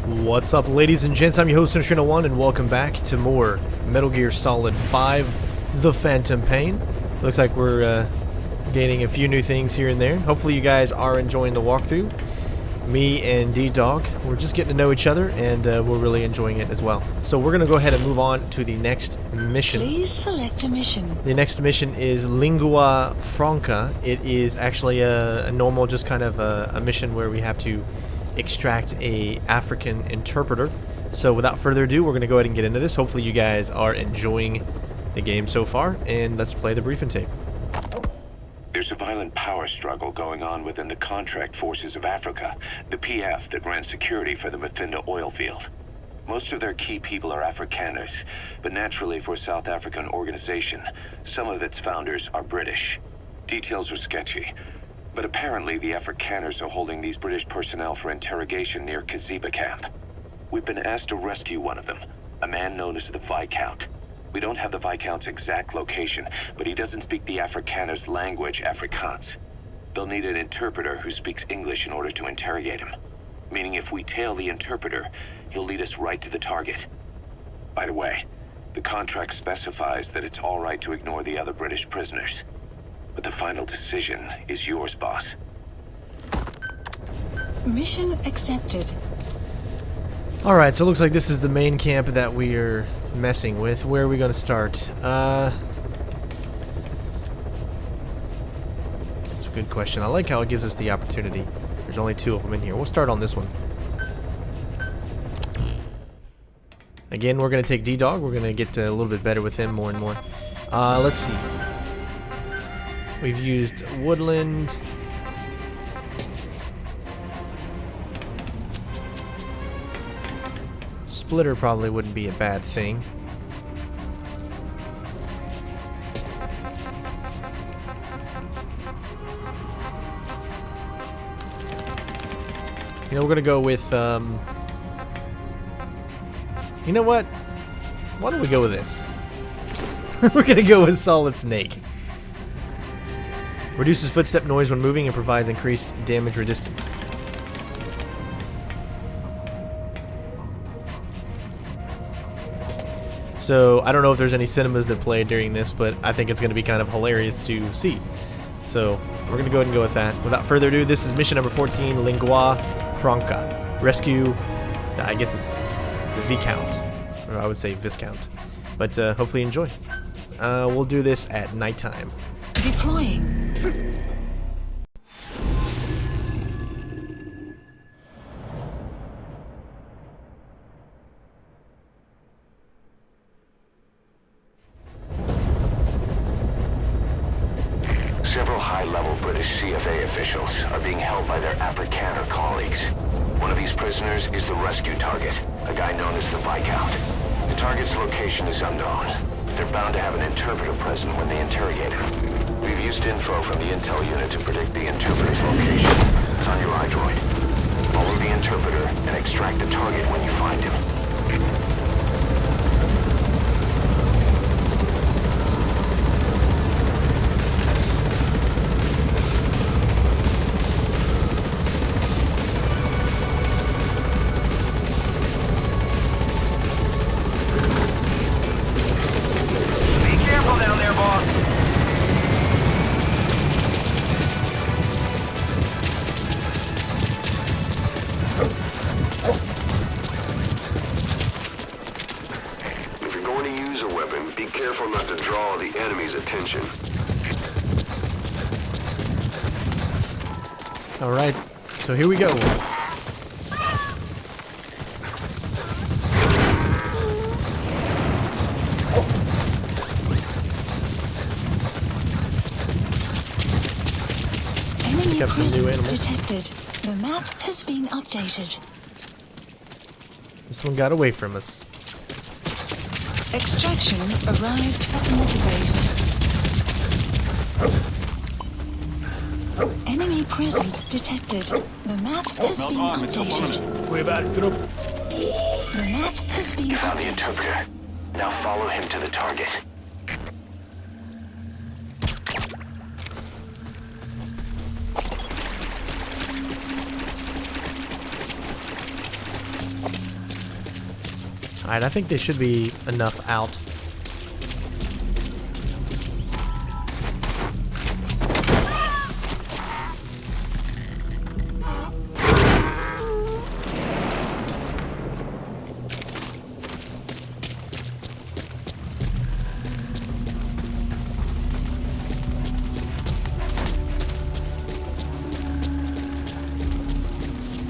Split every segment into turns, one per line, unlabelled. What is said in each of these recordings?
What's up, ladies and gents? I'm your host, Instrino1, and welcome back to more Metal Gear Solid 5, The Phantom Pain. Looks like we're gaining a few new things here and there. Hopefully you guys are enjoying the walkthrough. Me and D-Dog, we're just getting to know each other, and we're really enjoying it as well. So we're going to go ahead and move on to the next mission.
Please select a mission.
The next mission is Lingua Franca. It is actually a normal, just kind of a mission where we have to extract a African interpreter. So without further ado, we're going to go ahead and get into this. Hopefully you guys are enjoying the game so far, and let's play the briefing tape.
There's a violent power struggle going on within the contract forces of Africa, the PF that ran security for the Mafinda oil field. Most of their key people are Afrikaners, but naturally for a South African organization, some of its founders are British. Details are sketchy, but apparently the Afrikaners are holding these British personnel for interrogation near Kaziba camp. We've been asked to rescue one of them, a man known as the Viscount. We don't have the Viscount's exact location, but he doesn't speak the Afrikaners' language, Afrikaans. They'll need an interpreter who speaks English in order to interrogate him. Meaning if we tail the interpreter, he'll lead us right to the target. By the way, the contract specifies that it's all right to ignore the other British prisoners. But the final decision is yours, boss.
Mission accepted.
Alright, so it looks like this is the main camp that we are messing with. Where are we going to start? That's a good question. I like how it gives us the opportunity. There's only two of them in here. We'll start on this one. Again, we're going to take D-Dog. We're going to get a little bit better with him more and more. Let's see. We've used woodland. Splitter probably wouldn't be a bad thing. You know, we're gonna go with, you know what? Why don't we go with this? We're gonna go with Solid Snake. Reduces footstep noise when moving and provides increased damage resistance. So, I don't know if there's any cinemas that play during this, but I think it's going to be kind of hilarious to see. So, we're going to go ahead and go with that. Without further ado, this is mission number 14, Lingua Franca. Rescue, I guess it's the Viscount. Or I would say Viscount. But hopefully you enjoy. We'll do this at nighttime.
Deploying.
Several high-level British CFA officials are being held by their Afrikaner colleagues. One of these prisoners is the rescue target, a guy known as the Viscount. The target's location is unknown, but they're bound to have an interpreter present when they interrogate him. We've used info from the intel unit to predict the interpreter's location. It's on your iDroid. Follow the interpreter and extract the target when you find him.
Careful not to draw the enemy's attention.
Alright, so here we go.
Enemy
Pick up some new
presence
animals.
detected. The map has been updated.
This one got away from us.
Extraction arrived at the mother base. Enemy presence detected. The map has been updated. The map has been
You found the
updated.
interpreter. Now follow him to the target.
Alright, I think they should be enough out.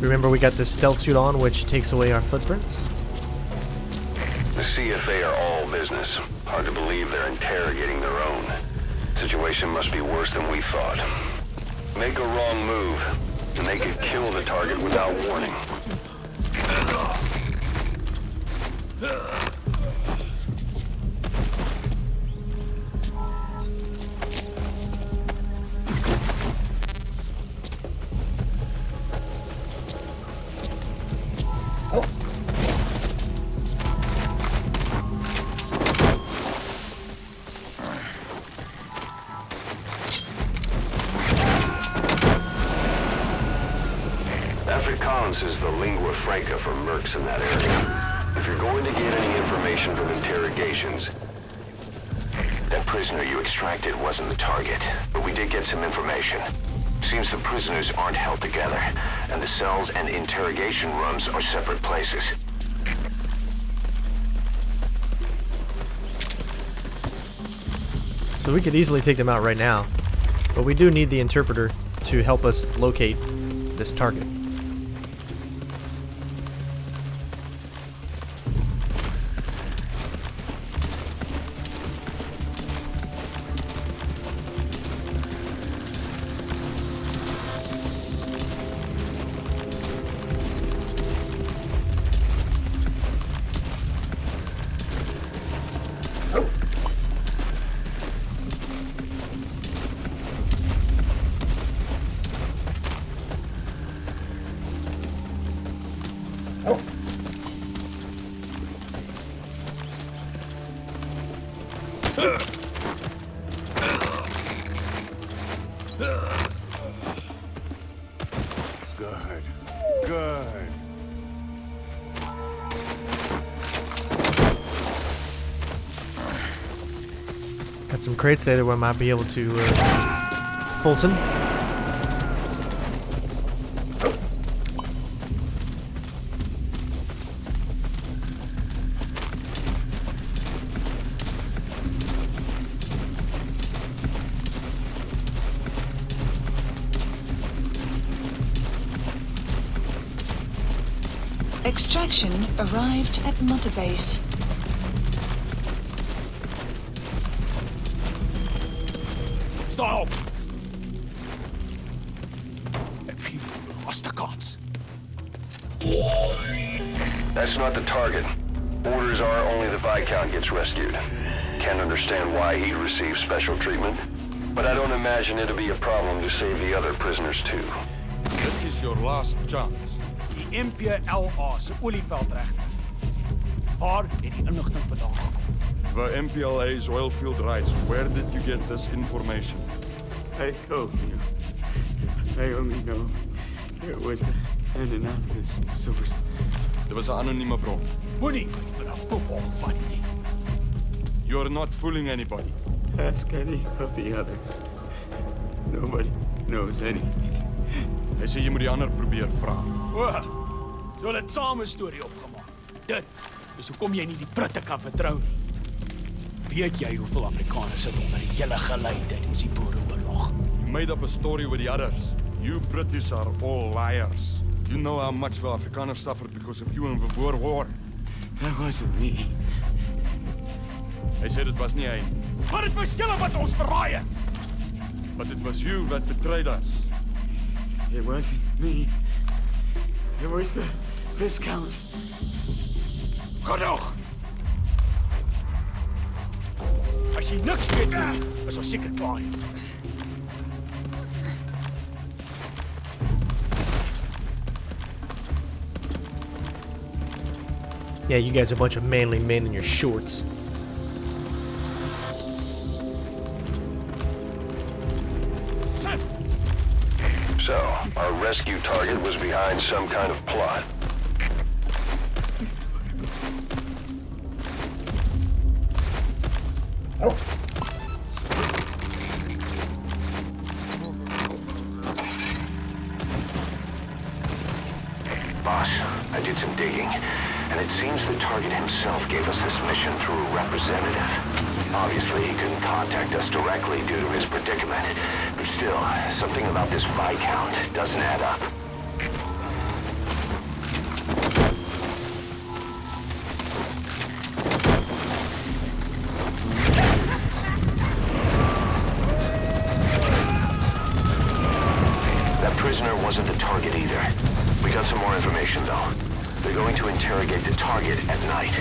Remember, we got this stealth suit on, which takes away our footprints.
The CFA are all business. Hard to believe they're interrogating their own. Situation must be worse than we thought. Make a wrong move, and they could kill the target without warning. Is the Lingua Franca for mercs in that area. If you're going to get any information from interrogations, that prisoner you extracted wasn't the target, but we did get some information. Seems the prisoners aren't held together, and the cells and interrogation rooms are separate places.
So we could easily take them out right now, but we do need the interpreter to help us locate this target.
Good.
Got some crates there that we might be able to Fulton.
Extraction arrived at Mother Base.
Stop! Ek gee jou laaste kans.
That's not the target. Orders are only the Viscount gets rescued. Can't understand why he received special treatment, but I don't imagine it'll be a problem to save the other prisoners too.
This is your last chance.
Die MPLA se olieveldreg. Waar het die inligting vandaan gekom?
The MPLA's oil field rights. Where did you get this information?
I told you. I only know there was an anonymous source.
Dit was 'n anonieme bron.
Moenie vir 'n poepel vat nie.
You're not fooling anybody.
Ask any of the others. Nobody knows any.
Hy sê jy moet die ander probeer vra.
O, so het saam 'n storie opgemaak. Dit is hoekom jy nie die Britte kan vertrou nie. Weet jy hoeveel Afrikaners sit onder die hele gelei tydens die Boereoorlog?
You made up a story with the others. You British are all liars. You know how much the Afrikaners suffered because of you in the Boer War.
That wasn't me.
Hy sê dit was nie hy nie.
Maar dit was julle wat ons verraai het.
But it was you that betrayed us.
It wasn't me. It was the Viscount.
Genoeg! As jy niks weet nie, is ons seker klaar.
Yeah, you guys are a bunch of manly men in your shorts.
So, our rescue target was behind some kind of plot. boss. I did some digging, and it seems the target himself gave us this mission through a representative. Obviously, he couldn't contact us directly due to his predicament, but still, something about this Viscount doesn't add up. That prisoner wasn't the target either. We got some more information, though. They're going to interrogate the target at night.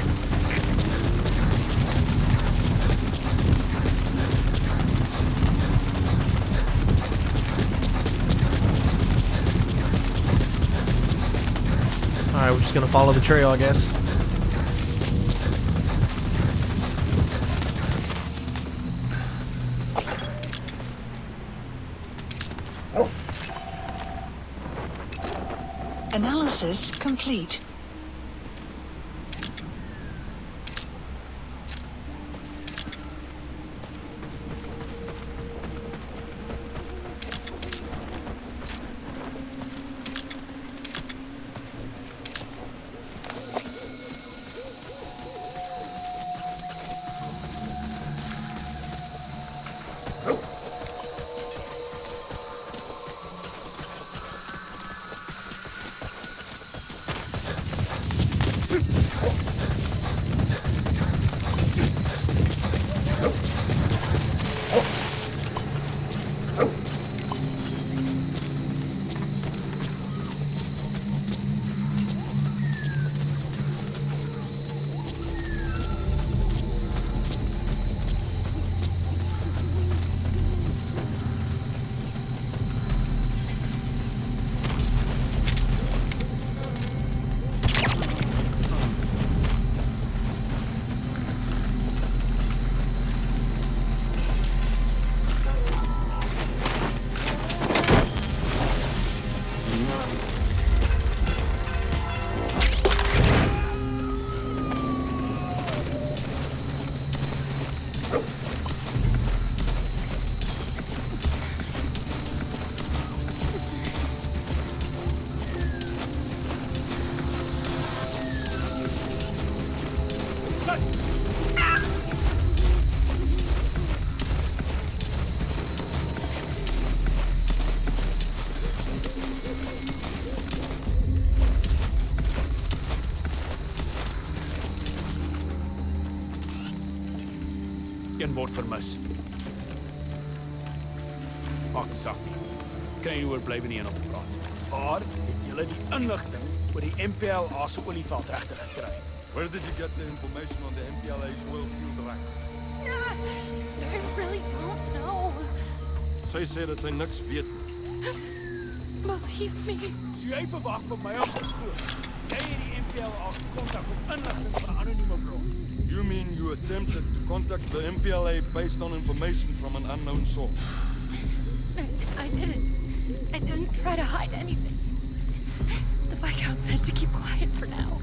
Alright, we're just gonna follow the trail, I guess.
Analysis complete.
Een word vermis. Maak die sak nie. Kan jy oorblywende een op praat. Maar het julle die inligting oor die MPLA se olieveld regtig gekry?
Where did you get the information on the MPLA's oil field rights?
I really don't know.
Sy sê dat sy niks weet.
Believe me.
So jy verwag van my om te glo. Jy het die MPLA gekontak op inligting van 'n anonieme bron.
You mean you attempted to contact the MPLA based on information from an unknown source?
I didn't. I didn't try to hide anything. The Viscount said to keep quiet for now.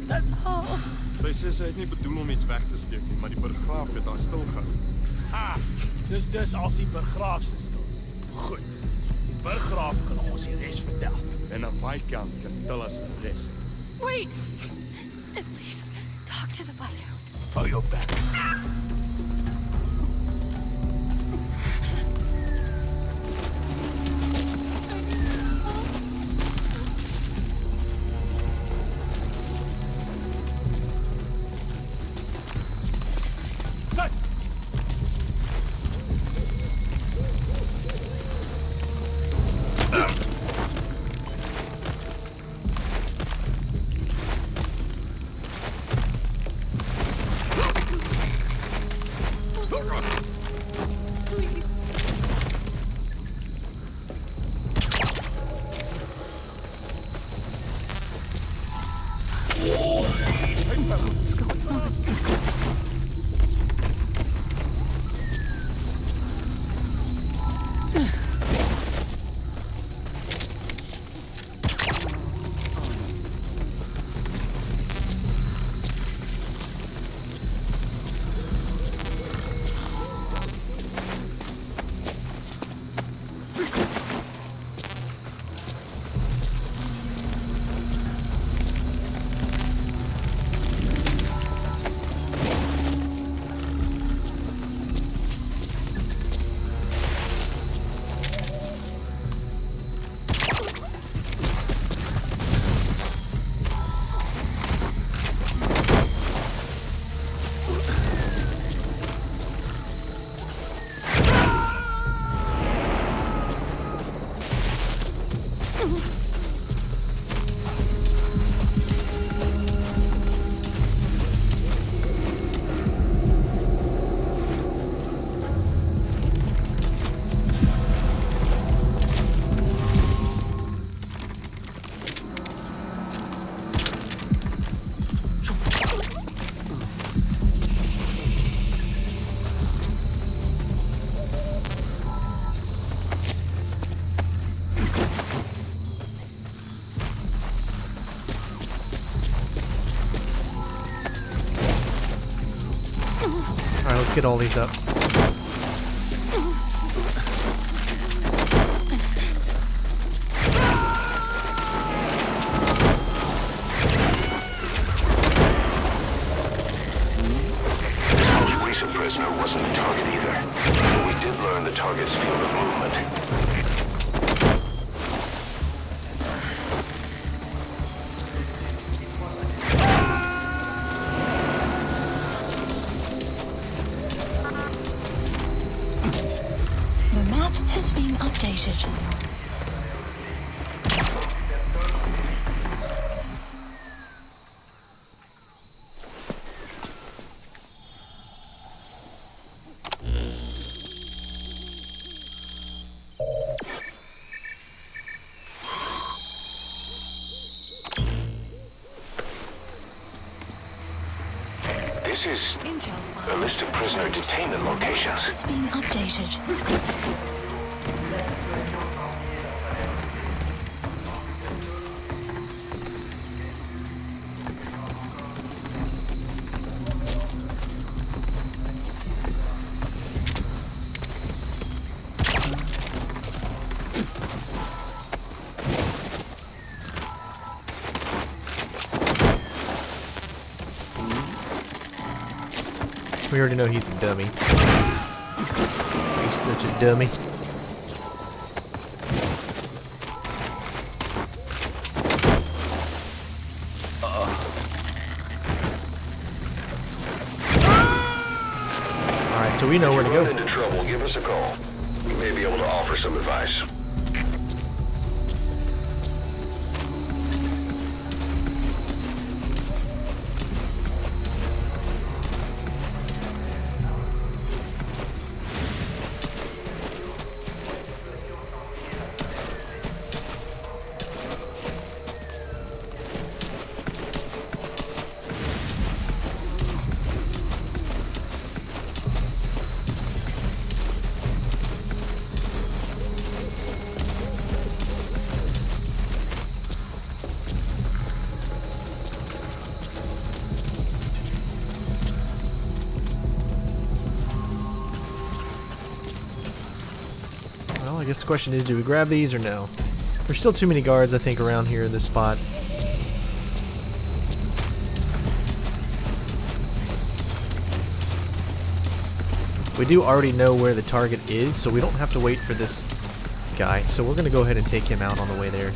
That's all.
Sy sê sy het nie bedoel om iets weg te steek nie, maar die burggraaf het haar stilgehou.
Dus als die burggraaf se skuld. Goed. Die burggraaf kan ons die res vertel.
En 'n Viscount can tell us the rest.
Wait. At least talk to the Viscount.
Hou jou bek.
What's going on?
get all these up.
Recent prisoner wasn't the target either, but we did learn the target's field of movement.
The map has been updated.
This is
Intel
a list of prisoner detainment locations.
has been updated.
We already know he's a dummy. He's such a dummy. Alright, so we know where to
If you
go.
run into trouble, give us a call. We may be able to offer some advice.
Well, I guess the question is, do we grab these or no? There's still too many guards, I think, around here in this spot. We do already know where the target is, so we don't have to wait for this guy. So we're going to go ahead and take him out on the way there.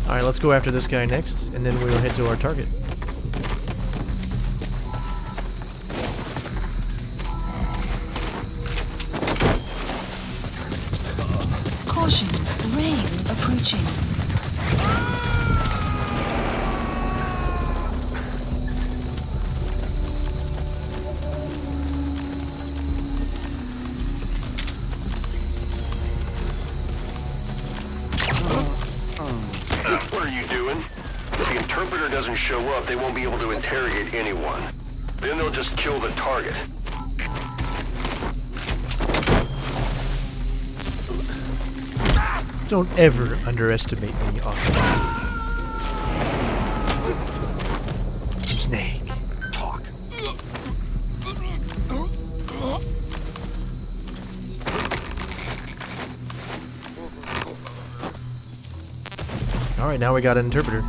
Alright, let's go after this guy next, and then we'll head to our target.
Caution, rain approaching.
What are you doing? If the interpreter doesn't show up, they won't be able to interrogate anyone. Then they'll just kill the target.
Don't ever underestimate me, awesome. Snake.
Talk.
Alright, now we got an interpreter.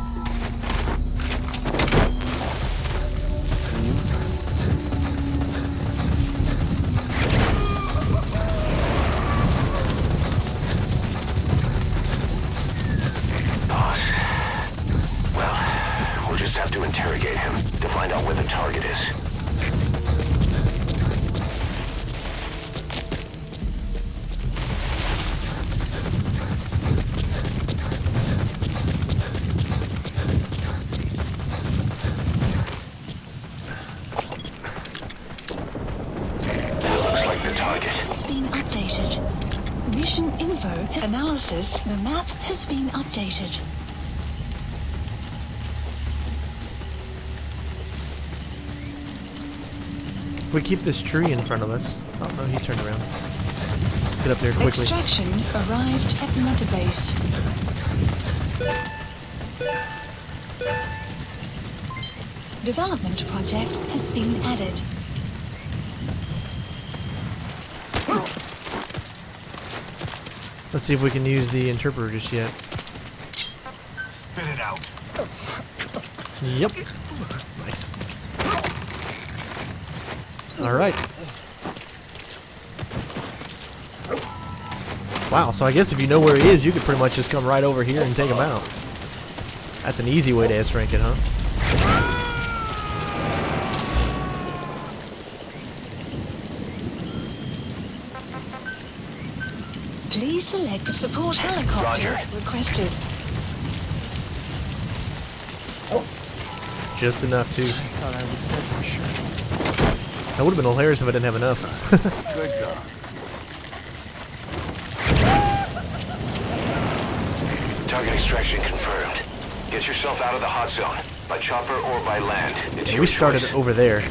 Have to interrogate him to find out where the target is. That looks like the target.
Has been updated. Mission info analysis. The map has been updated.
If we keep this tree in front of us. Oh no, he turned around. Let's get up there quickly.
Extraction arrived at Mother Base. Development project has been added.
Let's see if we can use the interpreter just yet.
Spit it out.
Yep. Nice. Alright. Wow, so I guess if you know where he is, you could pretty much just come right over here and take him out. That's an easy way to S-rank it, huh?
Please select the support helicopter requested.
Just enough to...
I thought I was dead for sure.
That would have been hilarious if I didn't have enough.
Good dog.
Target extraction confirmed. Get yourself out of the hot zone. By chopper or by land. It's your
We started
choice.
over there.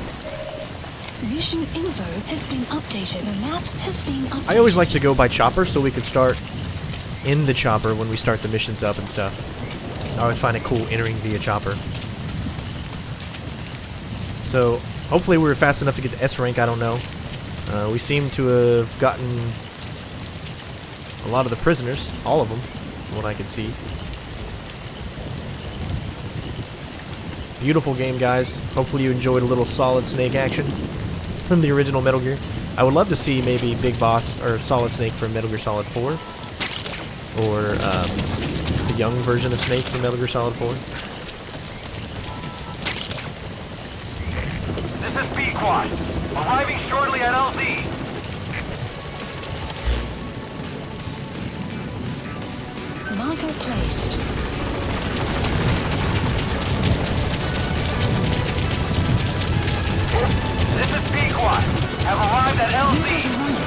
Mission info has been updated. The map has been updated.
I always like to go by chopper so we could start in the chopper when we start the missions up and stuff. I always find it cool entering via chopper. So, hopefully we were fast enough to get the S rank, I don't know. We seem to have gotten a lot of the prisoners, all of them, from what I can see. Beautiful game, guys. Hopefully you enjoyed a little Solid Snake action from the original Metal Gear. I would love to see maybe Big Boss or Solid Snake from Metal Gear Solid 4. Or the young version of Snake from Metal Gear Solid 4.
This is B-Quad. Arriving shortly at LZ.
Marker placed.
This is B-Quad. Have arrived at LZ.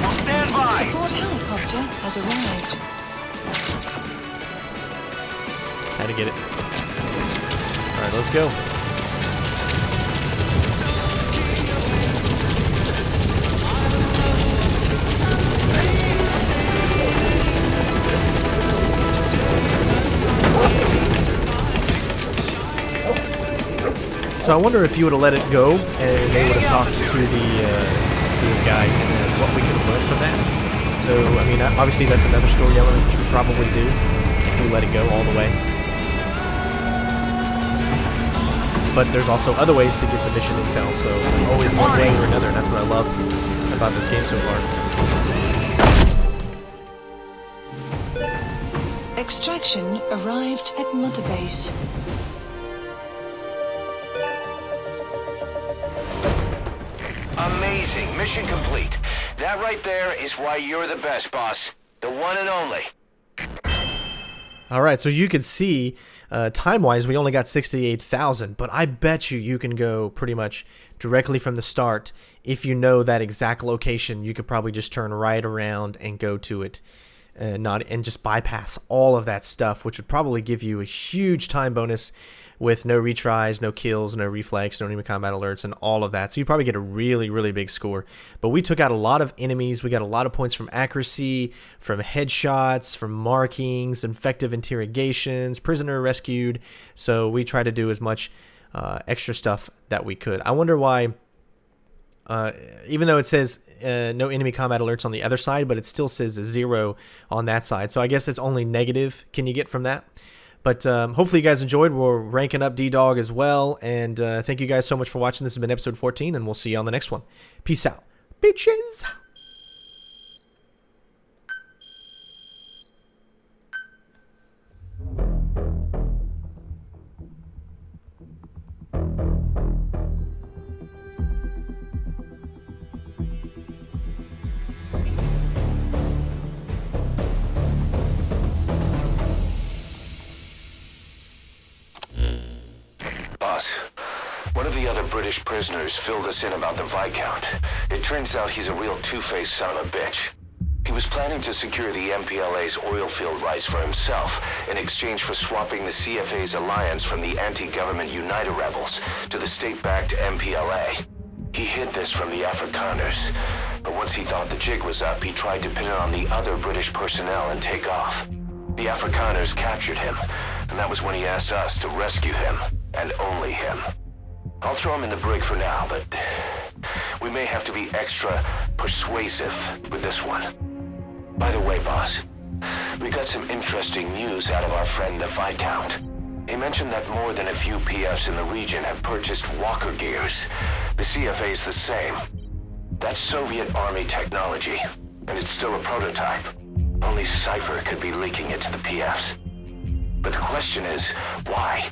Will stand by.
Support helicopter has arrived.
Had to get it. Alright, let's go. So I wonder if you would have let it go and they would have talked to this guy and what we could have learned from that. So, I mean, obviously that's another story element that you could probably do if you let it go all the way. But there's also other ways to get the mission intel, so always one way or another, and that's what I love about this game so far.
Extraction arrived at Mother Base.
Amazing. Mission complete. That right there is why you're the best, boss. The one and only.
Alright, so you could see, time-wise, we only got 68,000, but I bet you can go pretty much directly from the start. If you know that exact location, you could probably just turn right around and go to it. and just bypass all of that stuff, which would probably give you a huge time bonus with no retries, no kills, no reflex, no enemy combat alerts, and all of that. So you probably get a really, really big score. But we took out a lot of enemies. We got a lot of points from accuracy, from headshots, from markings, effective interrogations, prisoner rescued. So we tried to do as much extra stuff that we could. I wonder why, even though it says no enemy combat alerts on the other side, but it still says a 0 on that side. So I guess it's only negative can you get from that. But hopefully you guys enjoyed. We're ranking up D-Dog as well. And thank you guys so much for watching. This has been episode 14, and we'll see you on the next one. Peace out, bitches.
Boss, one of the other British prisoners filled us in about the Viscount. It turns out he's a real two-faced son of a bitch. He was planning to secure the MPLA's oil field rights for himself in exchange for swapping the CFA's alliance from the anti-government United rebels to the state-backed MPLA. He hid this from the Afrikaners, but once he thought the jig was up, he tried to pin it on the other British personnel and take off. The Afrikaners captured him, and that was when he asked us to rescue him, and only him. I'll throw him in the brig for now, but we may have to be extra persuasive with this one. By the way, boss, we got some interesting news out of our friend the Viscount. He mentioned that more than a few PFs in the region have purchased walker gears. The CFA's the same. That's Soviet Army technology, and it's still a prototype. Only Cypher could be leaking it to the PFs. But the question is, why?